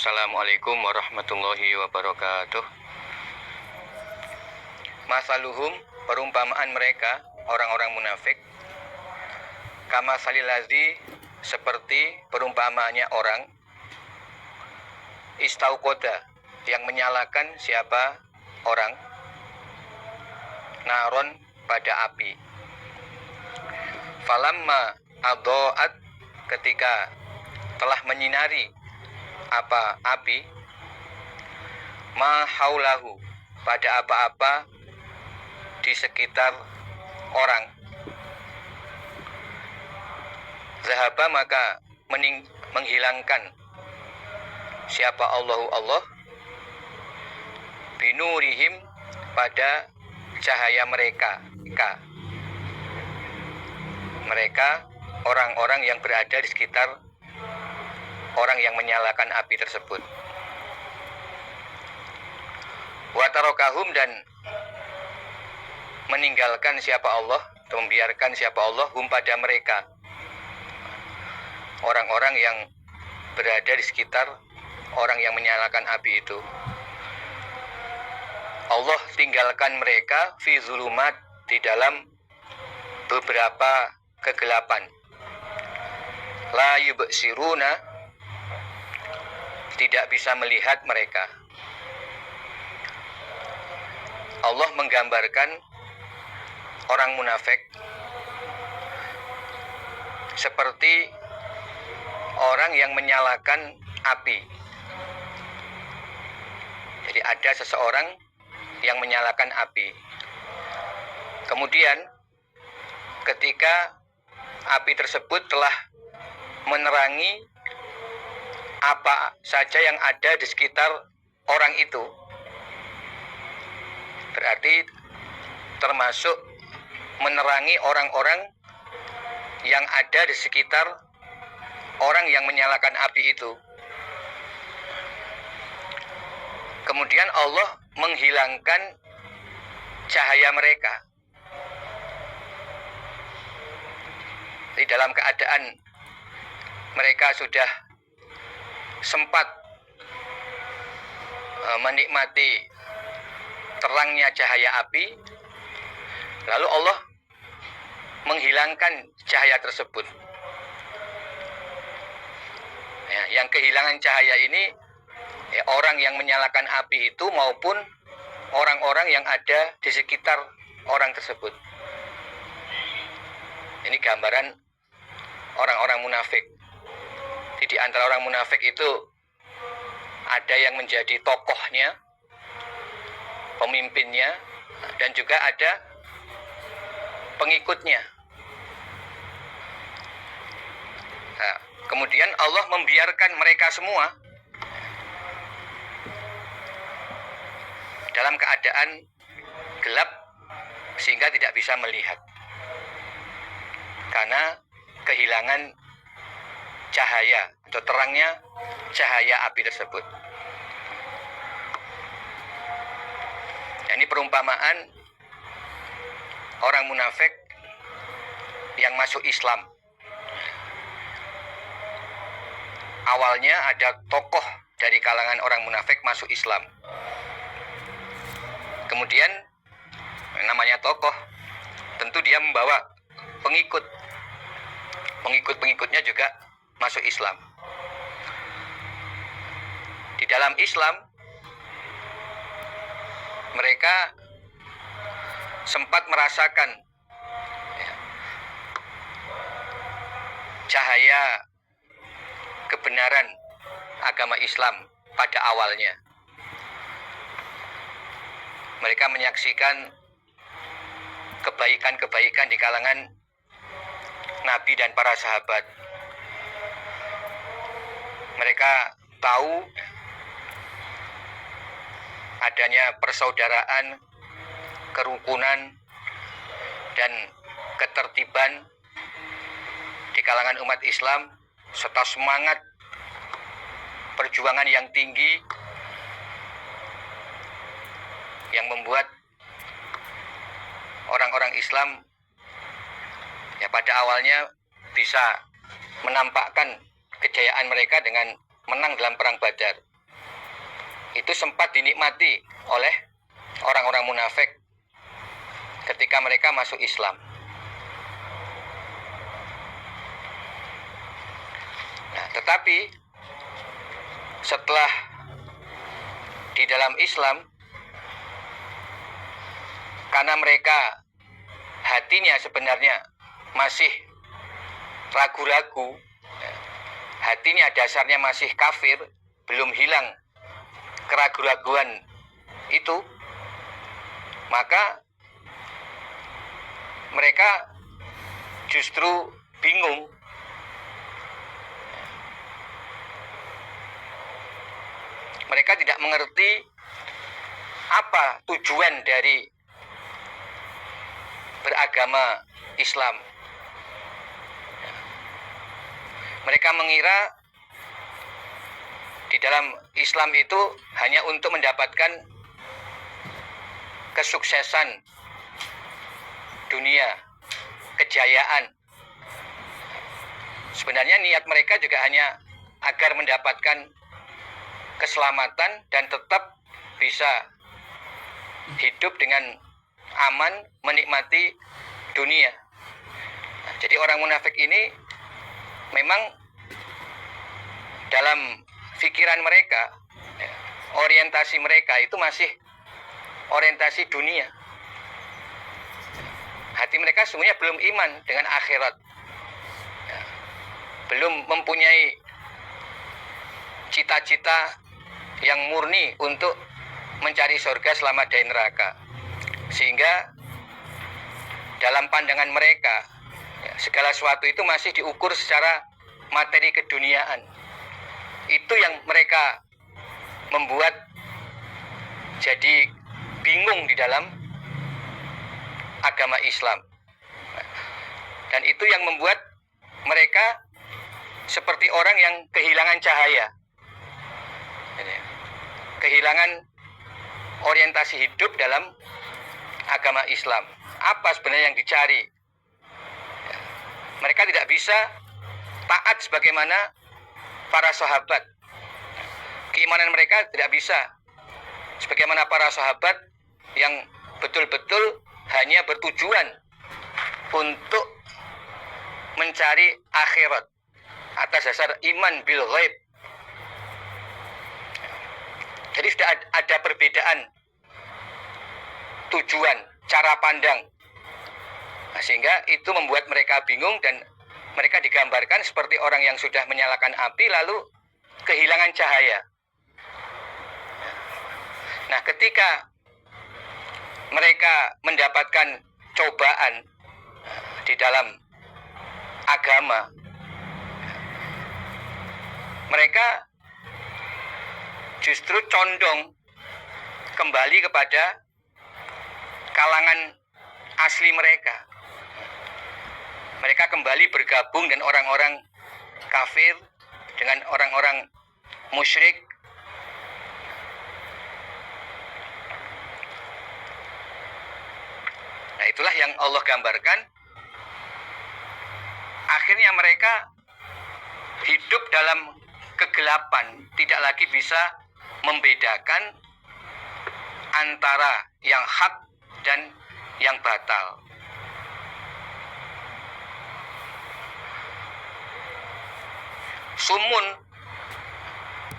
Assalamualaikum warahmatullahi wabarakatuh. Masaluhum, perumpamaan mereka, orang-orang munafik, kama salilazi, seperti perumpamaannya orang istauqoda, yang menyalakan siapa orang naron, pada api. Falamma adho'at, ketika telah menyinari apa api, ma haulahu, pada apa-apa di sekitar orang, zahaba, maka menghilangkan siapa Allah binurihim, pada cahaya mereka, orang-orang yang berada di sekitar orang yang menyalakan api tersebut. Watarokahum, dan meninggalkan siapa Allah, atau membiarkan siapa Allah, hum, pada mereka, orang-orang yang berada di sekitar orang yang menyalakan api itu. Allah tinggalkan mereka fi zulumat, di dalam beberapa kegelapan. La yubsiruna, tidak bisa melihat mereka. Allah menggambarkan orang munafik seperti orang yang menyalakan api. Jadi ada seseorang yang menyalakan api. Kemudian ketika api tersebut telah menerangi apa saja yang ada di sekitar orang itu, berarti termasuk menerangi orang-orang yang ada di sekitar orang yang menyalakan api itu. Kemudian Allah menghilangkan cahaya mereka. Di dalam keadaan mereka sudah sempat menikmati terangnya cahaya api, lalu Allah menghilangkan cahaya tersebut. Ya, yang kehilangan cahaya ini ya, orang yang menyalakan api itu maupun orang-orang yang ada di sekitar orang tersebut. Ini gambaran orang-orang munafik. Di antara orang munafik itu ada yang menjadi tokohnya, pemimpinnya, dan juga ada pengikutnya. Nah, kemudian Allah membiarkan mereka semua dalam keadaan gelap sehingga tidak bisa melihat karena kehilangan cahaya atau terangnya cahaya api tersebut. Ini perumpamaan orang munafik yang masuk Islam. Awalnya ada tokoh dari kalangan orang munafik masuk Islam. Kemudian namanya tokoh, tentu dia membawa pengikut. Pengikut-pengikutnya juga masuk Islam. Di dalam Islam mereka sempat merasakan cahaya kebenaran agama Islam pada awalnya. Mereka menyaksikan kebaikan-kebaikan di kalangan Nabi dan para sahabat. Mereka tahu adanya persaudaraan, kerukunan, dan ketertiban di kalangan umat Islam, serta semangat perjuangan yang tinggi yang membuat orang-orang Islam ya pada awalnya bisa menampakkan kejayaan mereka dengan menang dalam perang Badar. itu sempat dinikmati oleh orang-orang munafik ketika mereka masuk Islam. Nah, tetapi setelah di dalam Islam, karena mereka hatinya sebenarnya masih ragu-ragu, hatinya dasarnya masih kafir, belum hilang keraguan-raguan itu, maka mereka justru bingung. Mereka tidak mengerti apa tujuan dari beragama Islam. Mereka mengira di dalam Islam itu hanya untuk mendapatkan kesuksesan dunia, kejayaan. Sebenarnya niat mereka juga hanya agar mendapatkan keselamatan dan tetap bisa hidup dengan aman, menikmati dunia. Nah, jadi orang munafik ini memang dalam pikiran mereka, orientasi mereka itu masih orientasi dunia. Hati mereka semuanya belum iman dengan akhirat, belum mempunyai cita-cita yang murni untuk mencari surga selama dari neraka. Sehingga dalam pandangan mereka, segala sesuatu itu masih diukur secara materi keduniaan. Itu yang mereka membuat jadi bingung di dalam agama Islam. Dan itu yang membuat mereka seperti orang yang kehilangan cahaya, kehilangan orientasi hidup dalam agama Islam. Apa sebenarnya yang dicari? Mereka tidak bisa taat sebagaimana para sahabat. Keimanan mereka tidak bisa sebagaimana para sahabat yang betul-betul hanya bertujuan untuk mencari akhirat atas dasar iman bil ghaib. Jadi sudah ada perbedaan tujuan, cara pandang. Nah, sehingga itu membuat mereka bingung dan mereka digambarkan seperti orang yang sudah menyalakan api lalu kehilangan cahaya. Nah, ketika mereka mendapatkan cobaan di dalam agama, mereka justru condong kembali kepada kalangan asli mereka. Mereka kembali bergabung dengan orang-orang kafir, dengan orang-orang musyrik. Nah, itulah yang Allah gambarkan. Akhirnya mereka hidup dalam kegelapan, tidak lagi bisa membedakan antara yang hak dan yang batal. Sumun